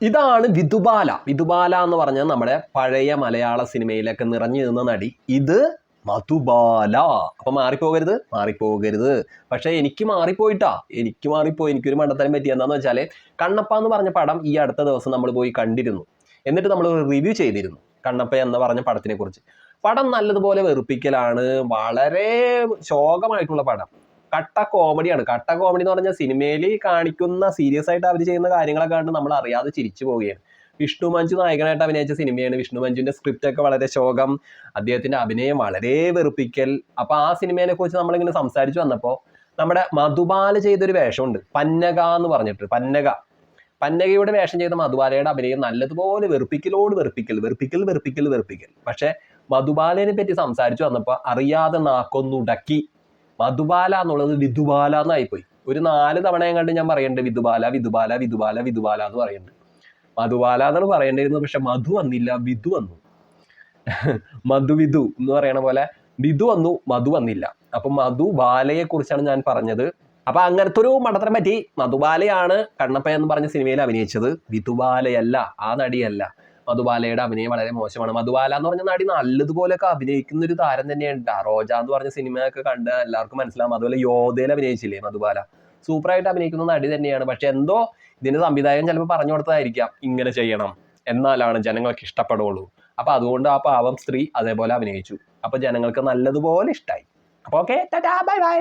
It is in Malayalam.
ഇതാണ് വിധുബാല. വിധുബാല എന്ന് പറഞ്ഞാൽ നമ്മുടെ പഴയ മലയാള സിനിമയിലൊക്കെ നിറഞ്ഞു നിന്ന നടി. ഇത് മധുബാല. അപ്പൊ മാറിപ്പോകരുത്. പക്ഷെ എനിക്ക് മാറിപ്പോയി. എനിക്കൊരു മണ്ടത്തരം പറ്റി. എന്താന്ന് വെച്ചാല് കണ്ണപ്പ എന്ന് പറഞ്ഞ പടം ഈ അടുത്ത ദിവസം നമ്മൾ പോയി കണ്ടിരുന്നു. എന്നിട്ട് നമ്മൾ റിവ്യൂ ചെയ്തിരുന്നു കണ്ണപ്പ എന്ന് പറഞ്ഞ പടത്തിനെ കുറിച്ച്. പടം നല്ലതുപോലെ വെറുപ്പിക്കലാണ്. വളരെ ശോകമായിട്ടുള്ള പടം. കട്ട കോമഡിയാണ്. കട്ട കോമഡി എന്ന് പറഞ്ഞാൽ സിനിമയിൽ കാണിക്കുന്ന സീരിയസ് ആയിട്ട് അവർ ചെയ്യുന്ന കാര്യങ്ങളൊക്കെ കണ്ട് നമ്മൾ അറിയാതെ ചിരിച്ചു പോവുകയാണ്. വിഷ്ണു മഞ്ജു നായകനായിട്ട് അഭിനയിച്ച സിനിമയാണ്. വിഷ്ണു മഞ്ജുവിന്റെ സ്ക്രിപ്റ്റ് ഒക്കെ വളരെ ശോകം, അദ്ദേഹത്തിന്റെ അഭിനയം വളരെ വെറുപ്പിക്കൽ. അപ്പൊ ആ സിനിമയെ കുറിച്ച് നമ്മളിങ്ങനെ സംസാരിച്ചു വന്നപ്പോൾ നമ്മുടെ മധുബാല ചെയ്തൊരു വേഷമുണ്ട്, പന്നക എന്ന് പറഞ്ഞിട്ട്. പന്നകയുടെ വേഷം ചെയ്ത മധുബാലയുടെ അഭിനയം നല്ലതുപോലെ വെറുപ്പിക്കൽ. പക്ഷെ മധുബാലനെ പറ്റി സംസാരിച്ചു വന്നപ്പോൾ അറിയാതെ നാക്കൊന്നുടക്കി മധുബാല എന്നുള്ളത് വിധുബാല എന്നായിപ്പോയി. ഒരു 4 തവണയും കണ്ട് ഞാൻ പറയണ്ട് വിധുബാല എന്ന് പറയുന്നുണ്ട്. മധുബാല എന്നാണ് പറയേണ്ടിയിരുന്നത്. പക്ഷെ മധു വന്നില്ല, വിധു വന്നു. വിധു എന്ന് പറയണ പോലെ വിധു വന്നു, മധു വന്നില്ല. അപ്പൊ മധുബാലയെ കുറിച്ചാണ് ഞാൻ പറഞ്ഞത്. അപ്പൊ അങ്ങനത്തെ ഒരു മടത്തരം പറ്റി. മധുബാലയാണ് കണ്ണപ്പ എന്ന് പറഞ്ഞ സിനിമയിൽ അഭിനയിച്ചത്, വിധുബാലയല്ല, ആ നടിയല്ല. മധുബാലയുടെ അഭിനയം വളരെ മോശമാണ്. മധുബാല എന്ന് പറഞ്ഞ നടി നല്ലതുപോലെയൊക്കെ അഭിനയിക്കുന്ന ഒരു താരം തന്നെയാണ്. റോജ എന്ന് പറഞ്ഞ സിനിമയൊക്കെ കണ്ട് എല്ലാവർക്കും മനസ്സിലാവും. അതുപോലെ യോധയിൽ അഭിനയിച്ചില്ലേ മധുബാല, സൂപ്പറായിട്ട് അഭിനയിക്കുന്ന നടി തന്നെയാണ്. പക്ഷെ എന്തോ ഇതിന്റെ സംവിധായകൻ ചിലപ്പോൾ പറഞ്ഞു കൊടുത്തതായിരിക്കാം ഇങ്ങനെ ചെയ്യണം, എന്നാലാണ് ജനങ്ങൾക്ക് ഇഷ്ടപ്പെടുള്ളൂ. അപ്പൊ അതുകൊണ്ട് ആ പാവം സ്ത്രീ അതേപോലെ അഭിനയിച്ചു. അപ്പൊ ജനങ്ങൾക്ക് നല്ലതുപോലെ ഇഷ്ടമായി. അപ്പൊ ഓക്കെ, ടാറ്റാ, ബൈ ബൈ.